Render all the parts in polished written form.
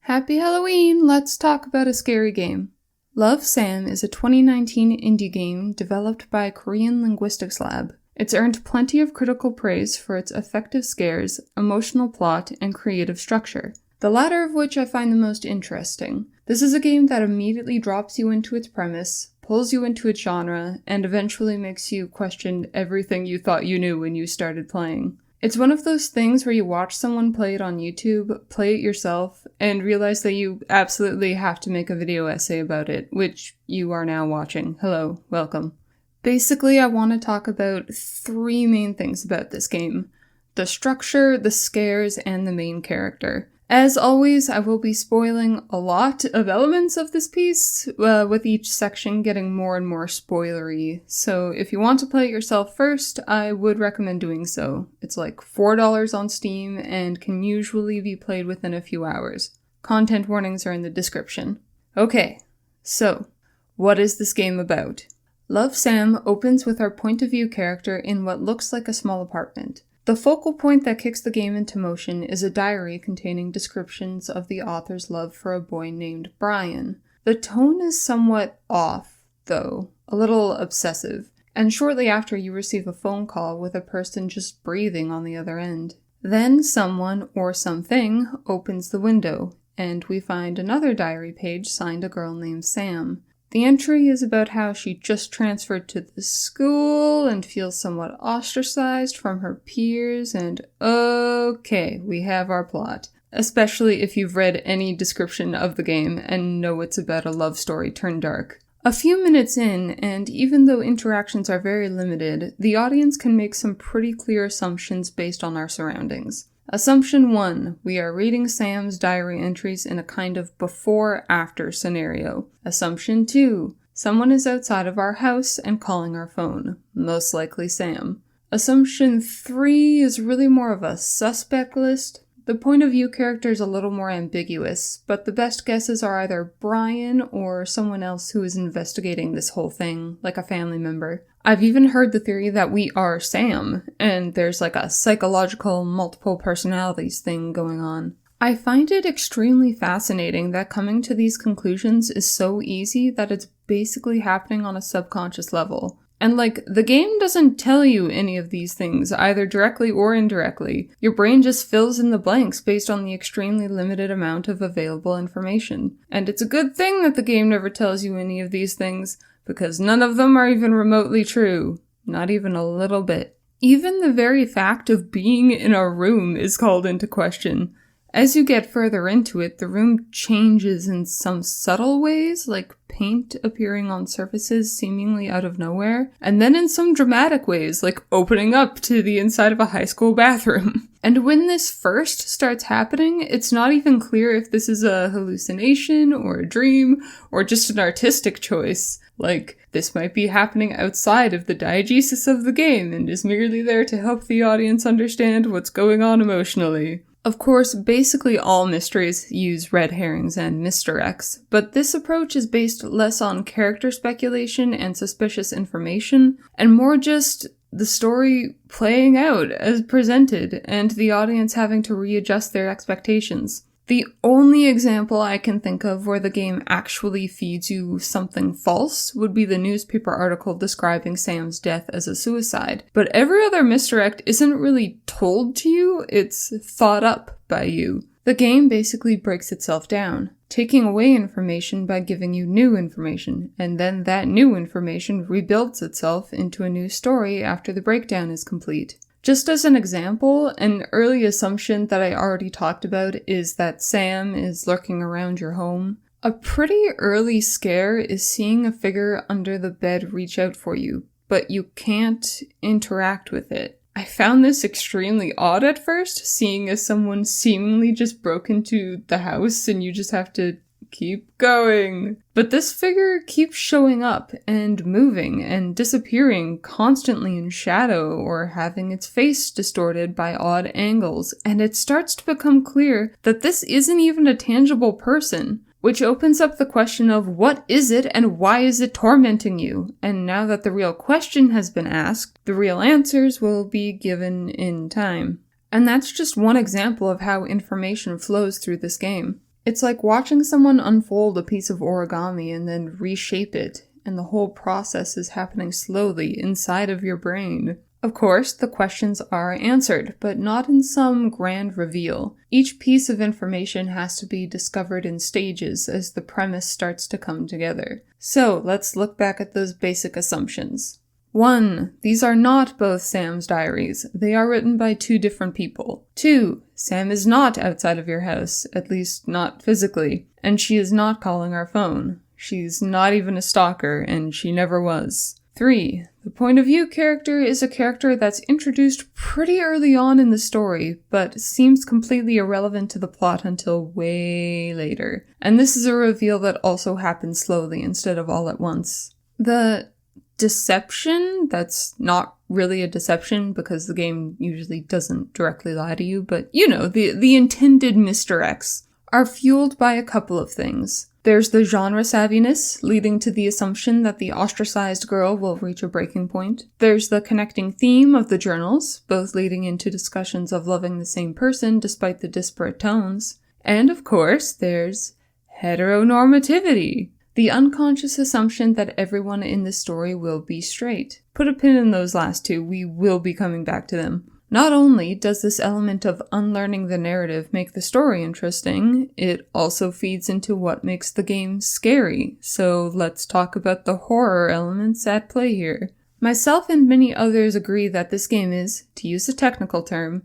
Happy Halloween! Let's talk about a scary game. Love, Sam is a 2019 indie game developed by Korean Linguistics Lab. It's earned plenty of critical praise for its effective scares, emotional plot, and creative structure, the latter of which I find the most interesting. This is a game that immediately drops you into its premise, pulls you into its genre, and eventually makes you question everything you thought you knew when you started playing. It's one of those things where you watch someone play it on YouTube, play it yourself, and realize that you absolutely have to make a video essay about it, which you are now watching. Hello, welcome. Basically, I want to talk about three main things about this game: the structure, the scares, and the main character. As always, I will be spoiling a lot of elements of this piece, with each section getting more and more spoilery. So if you want to play it yourself first, I would recommend doing so. It's like $4 on Steam and can usually be played within a few hours. Content warnings are in the description. Okay, so what is this game about? Love, Sam opens with our point of view character in what looks like a small apartment. The focal point that kicks the game into motion is a diary containing descriptions of the author's love for a boy named Brian. The tone is somewhat off, though, a little obsessive, and shortly after you receive a phone call with a person just breathing on the other end. Then someone, or something, opens the window, and we find another diary page signed a girl named Sam. The entry is about how she just transferred to the school and feels somewhat ostracized from her peers, and okay, we have our plot. Especially if you've read any description of the game and know it's about a love story turned dark. A few minutes in, and even though interactions are very limited, the audience can make some pretty clear assumptions based on our surroundings. Assumption 1. We are reading Sam's diary entries in a kind of before-after scenario. Assumption 2. Someone is outside of our house and calling our phone. Most likely Sam. Assumption 3 is really more of a suspect list. The point of view character is a little more ambiguous, but the best guesses are either Brian or someone else who is investigating this whole thing, like a family member. I've even heard the theory that we are Sam, and there's like a psychological multiple personalities thing going on. I find it extremely fascinating that coming to these conclusions is so easy that it's basically happening on a subconscious level. And the game doesn't tell you any of these things, either directly or indirectly. Your brain just fills in the blanks based on the extremely limited amount of available information. And it's a good thing that the game never tells you any of these things, because none of them are even remotely true. Not even a little bit. Even the very fact of being in a room is called into question. As you get further into it, the room changes in some subtle ways, like paint appearing on surfaces seemingly out of nowhere, and then in some dramatic ways, like opening up to the inside of a high school bathroom. And when this first starts happening, it's not even clear if this is a hallucination or a dream or just an artistic choice. Like, this might be happening outside of the diegesis of the game and is merely there to help the audience understand what's going on emotionally. Of course, basically all mysteries use red herrings and misdirects, but this approach is based less on character speculation and suspicious information, and more just the story playing out as presented, and the audience having to readjust their expectations. The only example I can think of where the game actually feeds you something false would be the newspaper article describing Sam's death as a suicide. But every other misdirect isn't really told to you, it's thought up by you. The game basically breaks itself down, taking away information by giving you new information, and then that new information rebuilds itself into a new story after the breakdown is complete. Just as an example, an early assumption that I already talked about is that Sam is lurking around your home. A pretty early scare is seeing a figure under the bed reach out for you, but you can't interact with it. I found this extremely odd at first, seeing as someone seemingly just broke into the house and you just have to keep going. But this figure keeps showing up and moving and disappearing constantly in shadow or having its face distorted by odd angles, and it starts to become clear that this isn't even a tangible person, which opens up the question of what is it and why is it tormenting you? And now that the real question has been asked, the real answers will be given in time. And that's just one example of how information flows through this game. It's like watching someone unfold a piece of origami and then reshape it, and the whole process is happening slowly inside of your brain. Of course, the questions are answered, but not in some grand reveal. Each piece of information has to be discovered in stages as the premise starts to come together. So, let's look back at those basic assumptions. 1. These are not both Sam's diaries. They are written by 2 different people. 2. Sam is not outside of your house, at least not physically, and she is not calling our phone. She's not even a stalker, and she never was. 3. The point of view character is a character that's introduced pretty early on in the story, but seems completely irrelevant to the plot until way later. And this is a reveal that also happens slowly instead of all at once. The deception, that's not really a deception because the game usually doesn't directly lie to you, but you know, the intended misdirects are fueled by a couple of things. There's the genre savviness, leading to the assumption that the ostracized girl will reach a breaking point. There's the connecting theme of the journals, both leading into discussions of loving the same person despite the disparate tones. And of course, there's heteronormativity, the unconscious assumption that everyone in the story will be straight. Put a pin in those last 2, we will be coming back to them. Not only does this element of unlearning the narrative make the story interesting, it also feeds into what makes the game scary. So let's talk about the horror elements at play here. Myself and many others agree that this game is, to use a technical term,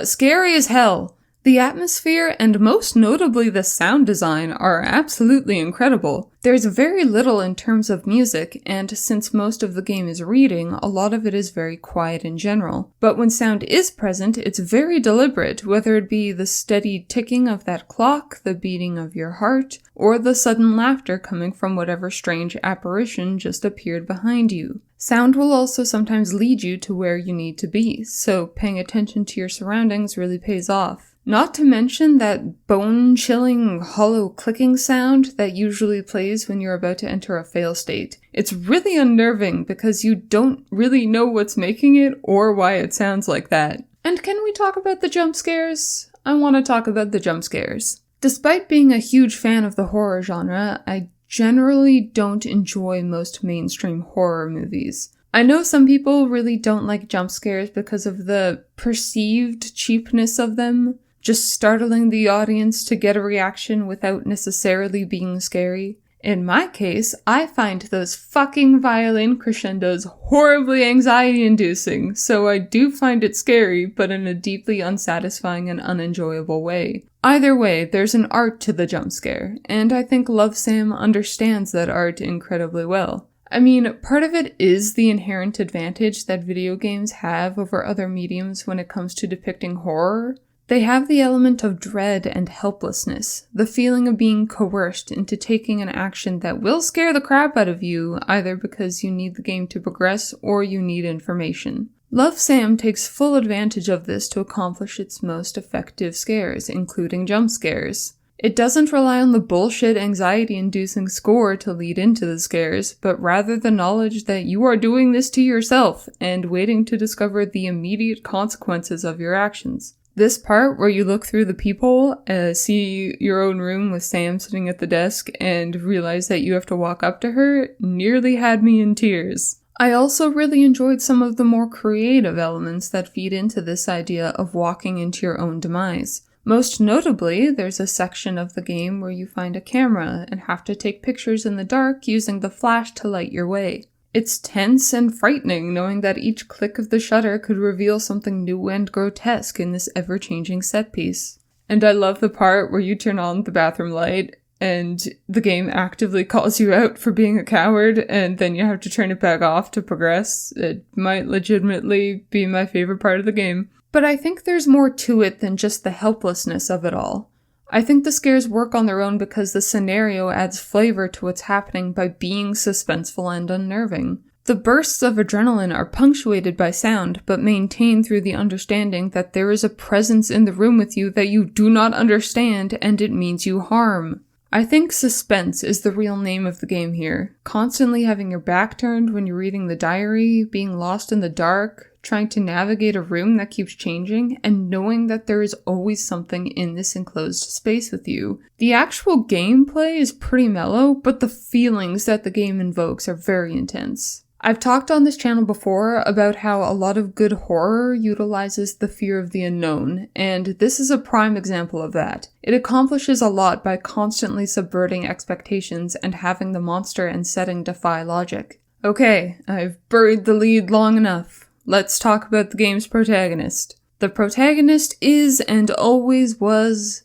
scary as hell. The atmosphere and most notably the sound design are absolutely incredible. There's very little in terms of music, and since most of the game is reading, a lot of it is very quiet in general. But when sound is present, it's very deliberate, whether it be the steady ticking of that clock, the beating of your heart, or the sudden laughter coming from whatever strange apparition just appeared behind you. Sound will also sometimes lead you to where you need to be, so paying attention to your surroundings really pays off. Not to mention that bone-chilling, hollow clicking sound that usually plays when you're about to enter a fail state. It's really unnerving because you don't really know what's making it or why it sounds like that. And can we talk about the jump scares? I want to talk about the jump scares. Despite being a huge fan of the horror genre, I generally don't enjoy most mainstream horror movies. I know some people really don't like jump scares because of the perceived cheapness of them, just startling the audience to get a reaction without necessarily being scary. In my case, I find those fucking violin crescendos horribly anxiety-inducing, so I do find it scary, but in a deeply unsatisfying and unenjoyable way. Either way, there's an art to the jump scare, and I think Love Sam understands that art incredibly well. I mean, part of it is the inherent advantage that video games have over other mediums when it comes to depicting horror. They have the element of dread and helplessness, the feeling of being coerced into taking an action that will scare the crap out of you, either because you need the game to progress or you need information. Love Sam takes full advantage of this to accomplish its most effective scares, including jump scares. It doesn't rely on the bullshit anxiety-inducing score to lead into the scares, but rather the knowledge that you are doing this to yourself and waiting to discover the immediate consequences of your actions. This part where you look through the peephole, see your own room with Sam sitting at the desk, and realize that you have to walk up to her, nearly had me in tears. I also really enjoyed some of the more creative elements that feed into this idea of walking into your own demise. Most notably, there's a section of the game where you find a camera and have to take pictures in the dark using the flash to light your way. It's tense and frightening knowing that each click of the shutter could reveal something new and grotesque in this ever-changing set piece. And I love the part where you turn on the bathroom light and the game actively calls you out for being a coward and then you have to turn it back off to progress. It might legitimately be my favorite part of the game. But I think there's more to it than just the helplessness of it all. I think the scares work on their own because the scenario adds flavor to what's happening by being suspenseful and unnerving. The bursts of adrenaline are punctuated by sound, but maintained through the understanding that there is a presence in the room with you that you do not understand and it means you harm. I think suspense is the real name of the game here. Constantly having your back turned when you're reading the diary, being lost in the dark, trying to navigate a room that keeps changing, and knowing that there is always something in this enclosed space with you. The actual gameplay is pretty mellow, but the feelings that the game invokes are very intense. I've talked on this channel before about how a lot of good horror utilizes the fear of the unknown, and this is a prime example of that. It accomplishes a lot by constantly subverting expectations and having the monster and setting defy logic. Okay, I've buried the lead long enough. Let's talk about the game's protagonist. The protagonist is and always was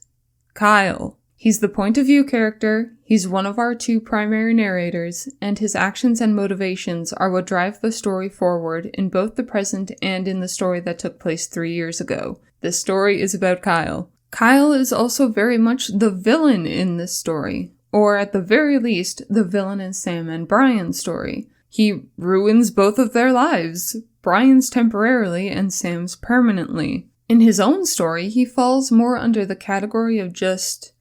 Kyle. He's the point of view character, he's one of our two primary narrators, and his actions and motivations are what drive the story forward in both the present and in the story that took place 3 years ago. This story is about Kyle. Kyle is also very much the villain in this story, or at the very least, the villain in Sam and Brian's story. He ruins both of their lives, Brian's temporarily and Sam's permanently. In his own story, he falls more under the category of just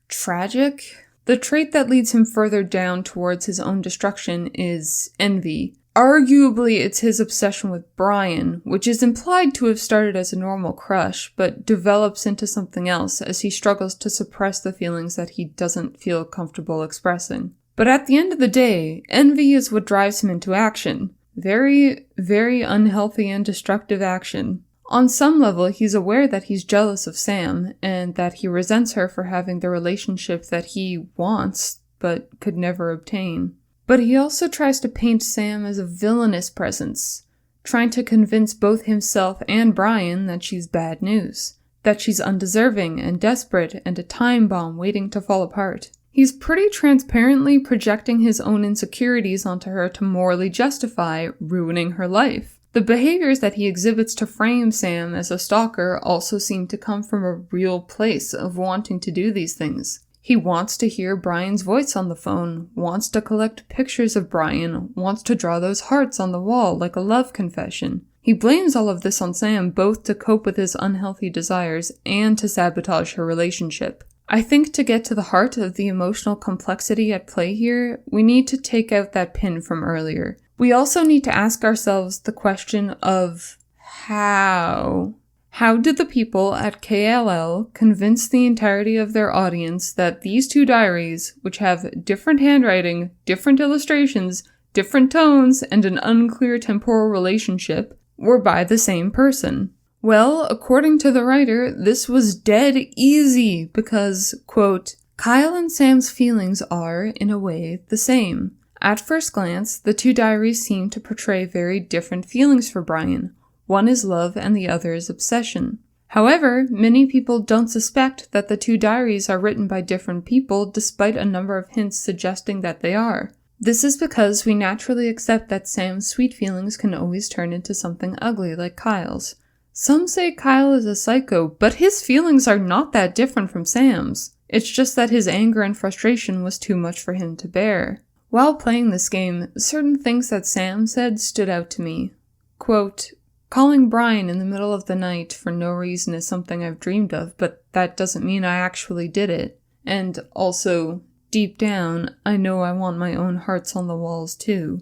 tragic. The trait that leads him further down towards his own destruction is envy. Arguably, it's his obsession with Brian, which is implied to have started as a normal crush, but develops into something else as he struggles to suppress the feelings that he doesn't feel comfortable expressing. But at the end of the day, envy is what drives him into action. Very, very unhealthy and destructive action. On some level, he's aware that he's jealous of Sam, and that he resents her for having the relationship that he wants, but could never obtain. But he also tries to paint Sam as a villainous presence, trying to convince both himself and Brian that she's bad news, that she's undeserving and desperate and a time bomb waiting to fall apart. He's pretty transparently projecting his own insecurities onto her to morally justify ruining her life. The behaviors that he exhibits to frame Sam as a stalker also seem to come from a real place of wanting to do these things. He wants to hear Brian's voice on the phone, wants to collect pictures of Brian, wants to draw those hearts on the wall like a love confession. He blames all of this on Sam both to cope with his unhealthy desires and to sabotage her relationship. I think to get to the heart of the emotional complexity at play here, we need to take out that pin from earlier. We also need to ask ourselves the question of how. How did the people at KLL convince the entirety of their audience that these two diaries, which have different handwriting, different illustrations, different tones, and an unclear temporal relationship, were by the same person? Well, according to the writer, this was dead easy because, quote, Kyle and Sam's feelings are, in a way, the same. At first glance, the two diaries seem to portray very different feelings for Brian. One is love and the other is obsession. However, many people don't suspect that the two diaries are written by different people despite a number of hints suggesting that they are. This is because we naturally accept that Sam's sweet feelings can always turn into something ugly like Kyle's. Some say Kyle is a psycho, but his feelings are not that different from Sam's. It's just that his anger and frustration was too much for him to bear. While playing this game, certain things that Sam said stood out to me. Quote, calling Brian in the middle of the night for no reason is something I've dreamed of, but that doesn't mean I actually did it. And also, deep down, I know I want my own hearts on the walls too.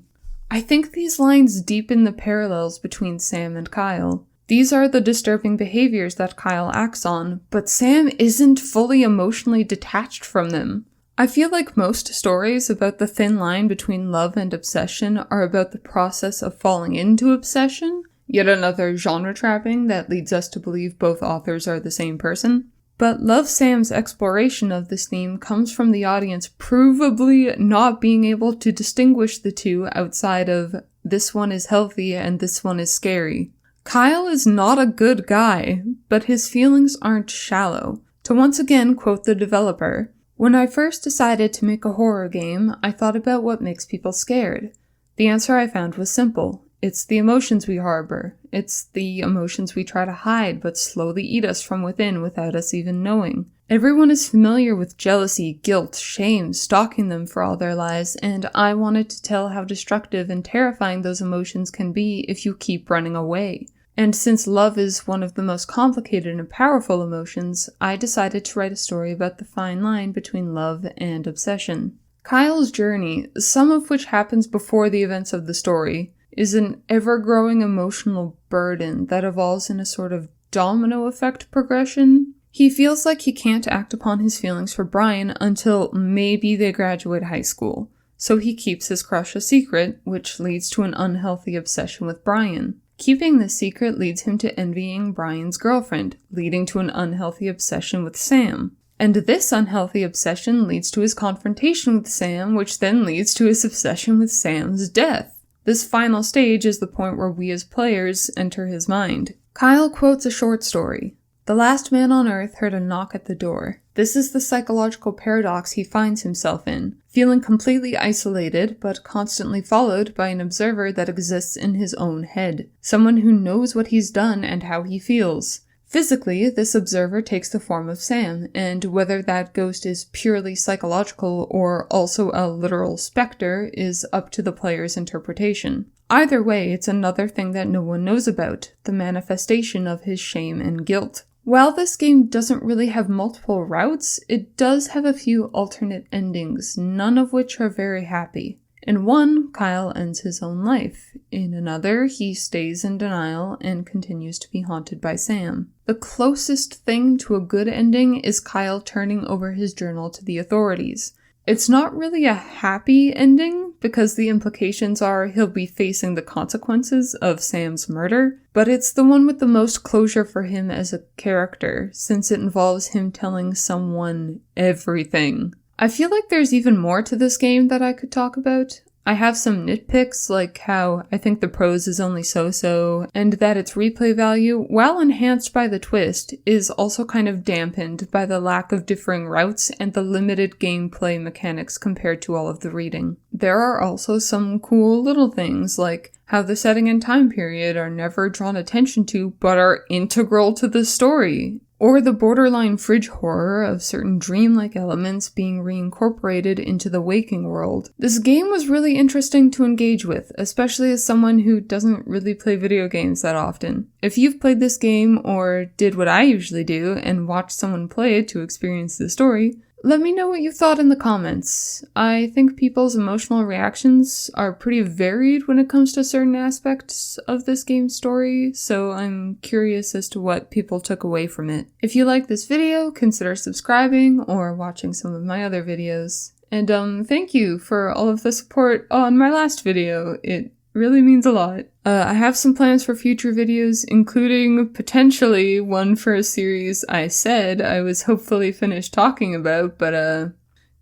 I think these lines deepen the parallels between Sam and Kyle. These are the disturbing behaviors that Kyle acts on, but Sam isn't fully emotionally detached from them. I feel like most stories about the thin line between love and obsession are about the process of falling into obsession, yet another genre trapping that leads us to believe both authors are the same person. But Love Sam's exploration of this theme comes from the audience provably not being able to distinguish the two outside of this one is healthy and this one is scary. Kyle is not a good guy, but his feelings aren't shallow. To once again quote the developer, when I first decided to make a horror game, I thought about what makes people scared. The answer I found was simple. It's the emotions we harbor. It's the emotions we try to hide but slowly eat us from within without us even knowing. Everyone is familiar with jealousy, guilt, shame, stalking them for all their lives, and I wanted to tell how destructive and terrifying those emotions can be if you keep running away. And since love is one of the most complicated and powerful emotions, I decided to write a story about the fine line between love and obsession. Kyle's journey, some of which happens before the events of the story, is an ever-growing emotional burden that evolves in a sort of domino effect progression. He feels like he can't act upon his feelings for Brian until maybe they graduate high school, so he keeps his crush a secret, which leads to an unhealthy obsession with Brian. Keeping this secret leads him to envying Brian's girlfriend, leading to an unhealthy obsession with Sam. And this unhealthy obsession leads to his confrontation with Sam, which then leads to his obsession with Sam's death. This final stage is the point where we as players enter his mind. Kyle quotes a short story. "The last man on Earth heard a knock at the door. This is the psychological paradox he finds himself in, feeling completely isolated, but constantly followed by an observer that exists in his own head, someone who knows what he's done and how he feels. Physically, this observer takes the form of Sam, and whether that ghost is purely psychological or also a literal specter is up to the player's interpretation. Either way, it's another thing that no one knows about, the manifestation of his shame and guilt." While this game doesn't really have multiple routes, it does have a few alternate endings, none of which are very happy. In one, Kyle ends his own life. In another, he stays in denial and continues to be haunted by Sam. The closest thing to a good ending is Kyle turning over his journal to the authorities. It's not really a happy ending, because the implications are he'll be facing the consequences of Sam's murder, but it's the one with the most closure for him as a character, since it involves him telling someone everything. I feel like there's even more to this game that I could talk about. I have some nitpicks, like how I think the prose is only so-so, and that its replay value, while enhanced by the twist, is also kind of dampened by the lack of differing routes and the limited gameplay mechanics compared to all of the reading. There are also some cool little things, like how the setting and time period are never drawn attention to but are integral to the story. Or the borderline fridge horror of certain dreamlike elements being reincorporated into the waking world. This game was really interesting to engage with, especially as someone who doesn't really play video games that often. If you've played this game or did what I usually do and watched someone play it to experience the story, let me know what you thought in the comments. I think people's emotional reactions are pretty varied when it comes to certain aspects of this game's story, so I'm curious as to what people took away from it. If you like this video, consider subscribing or watching some of my other videos. And thank you for all of the support on my last video. It really means a lot. I have some plans for future videos, including potentially one for a series I said I was hopefully finished talking about, but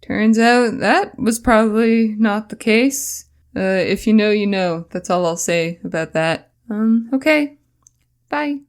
turns out that was probably not the case. If you know, you know. That's all I'll say about that. Okay. Bye.